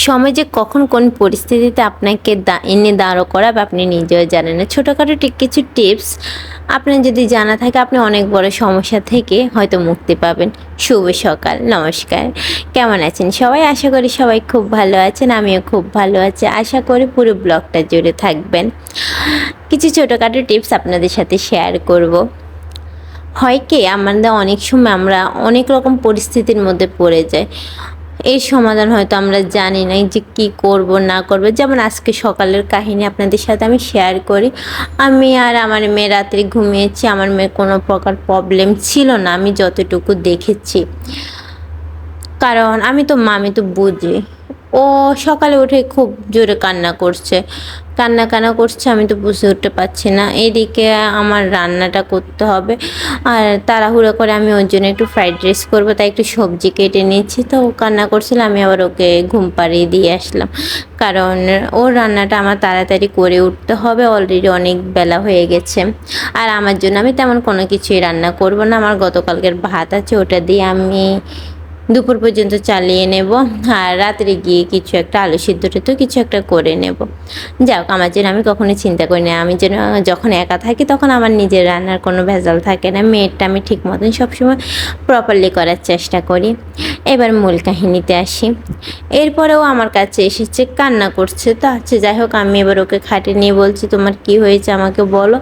সময় যে কখন কোন পরিস্থিতিতে আপনাকে এনে দাঁড় করাবে আপনি নিজেও জানেন না। ছোটোখাটো কিছু টিপস আপনার যদি জানা থাকে আপনি অনেক বড় সমস্যা থেকে হয়তো মুক্তি পাবেন। শুভ সকাল, নমস্কার। কেমন আছেন সবাই? আশা করি সবাই খুব ভালো আছেন, আমিও খুব ভালো আছি। আশা করি পুরো ব্লগটা জুড়ে থাকবেন। কিছু ছোটোখাটো টিপস আপনাদের সাথে শেয়ার করব। হয় কি, আমাদের অনেক সময় আমরা অনেক রকম পরিস্থিতির মধ্যে পড়ে যাই। এর সমাধান হয়তো আমরা জানি না যে কি করব না করব। যেমন আজকে সকালের কাহিনী আপনাদের সাথে আমি শেয়ার করি। আমি আর আমার মেয়ে রাত্রে ঘুমিয়েছি। আমার মেয়ের কোনো প্রকার প্রবলেম ছিল না, আমি যতটুকু দেখেছি। কারণ আমি তো মা, আমি তো বুঝি। ও সকালে উঠে খুব জোরে কান্না করছে, কান্না করছে, আমি তো বুঝে উঠতে পারছি না। এদিকে আমার রান্নাটা করতে হবে, আর তাড়াহুড়ো করে আমি ওর জন্য একটু ফ্রাইড রাইস করবো, তাই একটু সবজি কেটে নিচ্ছি। তো ও কান্না করছিল, আমি আবার ওকে ঘুম পাড়িয়ে দিয়ে আসলাম। কারণ ওর রান্নাটা আমার তাড়াতাড়ি করে উঠতে হবে, অলরেডি অনেক বেলা হয়ে গেছে। আর আমার জন্য আমি তেমন কোনো কিছুই রান্না করব না। আমার গতকালকের ভাত আছে, ওটা দিয়ে আমি দুপুর পর্যন্ত চালিয়ে নেব। আর রাত্রে গিয়ে কিছু একটা আলু সিদ্ধ তো কিছু একটা করে নেব। যাক, আমার জন্য আমি কখনোই চিন্তা করি না। আমি যেন যখন একা থাকি তখন আমার নিজের রান্নার কোনো ভেজাল থাকে না। মেয়েরটা আমি ঠিক মতন সবসময় প্রপারলি করার চেষ্টা করি। এবার মূল কাহিনীতে আসি। এরপরেও আমার কাছে এসেছে, কান্না করছে। তো আচ্ছা যাই হোক, আমি এবার ওকে খাটে নিয়ে বলছি, তোমার কি হয়েছে আমাকে বলো।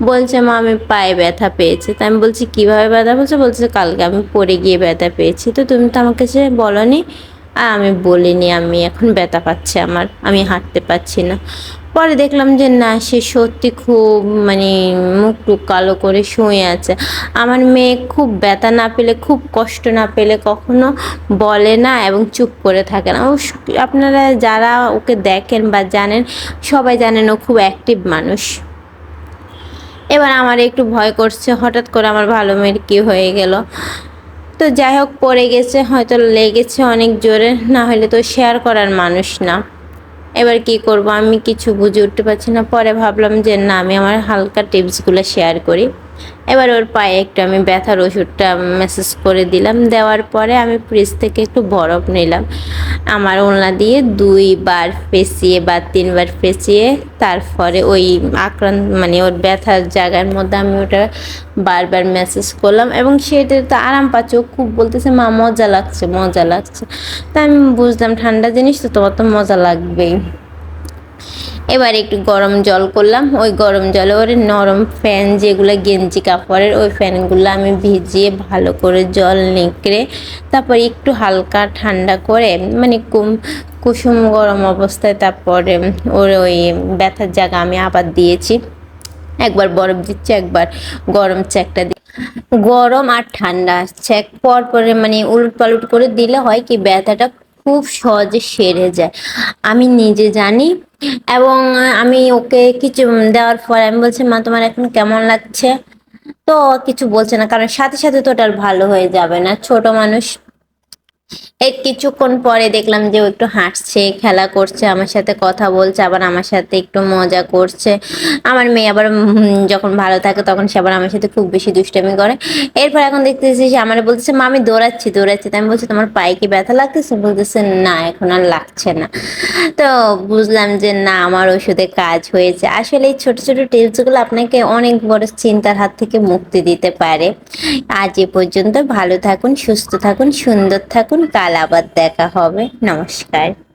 বলছে, মা আমি পায়ে ব্যথা পেয়েছি। তো আমি বলছি, কীভাবে ব্যথা বলছে? বলছে, কালকে আমি পড়ে গিয়ে ব্যথা পেয়েছি, তো তুমি তো আমাকে সে বলনি। আর আমি বলিনি আমি এখন ব্যথা পাচ্ছে আমার, আমি হাঁটতে পারছি না। পরে দেখলাম যে না, সে সত্যি খুব মুখ টুক কালো করে শুয়ে আছে। আমার মেয়ে খুব ব্যথা না পেলে, খুব কষ্ট না পেলে কখনো বলে না এবং চুপ করে থাকে না। আপনারা যারা ওকে দেখেন বা জানেন, সবাই জানেন ও খুব অ্যাক্টিভ মানুষ। এবার আমার একটু ভয় করছে, হঠাৎ করে আমার ভালো মেয়ের কী হয়ে গেল। তো যাই হোক, পড়ে গেছে, হয়তো লেগেছে অনেক জোরে, না হলে তো শেয়ার করার মানুষ না। এবার কি করব আমি কিছু বুঝে উঠতে পারছি না। পরে ভাবলাম যে না, আমি আমার হালকা টিপসগুলো শেয়ার করি। এবার ওর পায়ে একটু আমি ব্যথার ওষুধটা মেসেজ করে দিলাম। দেওয়ার পরে আমি ফ্রিজ থেকে একটু বরফ নিলাম, আমার ওলনা দিয়ে 2 বার ফেঁচিয়ে বা 3 বার ফেঁচিয়ে তারপরে ওই ওর ব্যথার জায়গার মধ্যে আমি ওটা বারবার মেসেজ করলাম, এবং সেটা তো আরাম পাচ্ছে। ও খুব বলতেছে, মা মজা লাগছে মজা লাগছে। তা আমি বুঝলাম ঠান্ডা জিনিস তো, তোমার তো মজা লাগবেই। এবার একটু গরম জল করলাম, ওই গরম জলে ওর নরম ফ্যান যেগুলো গেঞ্জি কাপড়ের, ওই ফ্যানগুলো আমি ভিজিয়ে ভালো করে জল নিংড়ে তারপর একটু হালকা ঠান্ডা করে কুসুম গরম অবস্থায় তারপরে ওর ওই ব্যথার জায়গা আমি আবার দিয়েছি। একবার বরফ দিচ্ছি, একবার গরম চেকটা দিই। গরম আর ঠান্ডা চেক পর পরে উলট পালট করে দিলে হয় কি, ব্যথাটা খুব সহজে সেরে যায়। আমি নিজে জানি। এবং আমি ওকে কিছু দেওয়ার পরে আমি বলছি, মা তোমার এখন কেমন লাগছে? তো কিছু বলছে না, কারণ সাথে সাথে তো ওটা আর ভালো হয়ে যাবে না, ছোট মানুষ। এর কিছুক্ষণ পরে দেখলাম যে ও একটু হাঁটছে, খেলা করছে, আমার সাথে কথা বলছে, আবার আমার সাথে একটু মজা করছে। আমার মেয়ে আবার যখন ভালো থাকে তখন সে আবার আমার সাথে খুব বেশি দুষ্টামি করে। এরপর এখন দেখতেছি সে আমার বলতেছে, মা আমি দৌড়াচ্ছি। তো আমি বলছি, তোমার পায়ে কি ব্যথা লাগতেছে? বলতেছে, না এখন আর লাগছে না। তো বুঝলাম যে না, আমার ওষুধে কাজ হয়েছে। আসলে এই ছোট ছোট টিপসগুলো আপনাকে অনেক বড় চিন্তার হাত থেকে মুক্তি দিতে পারে। আজ এ পর্যন্ত, ভালো থাকুন, সুস্থ থাকুন, সুন্দর থাকুন। কাল আবার দেখা হবে। নমস্কার।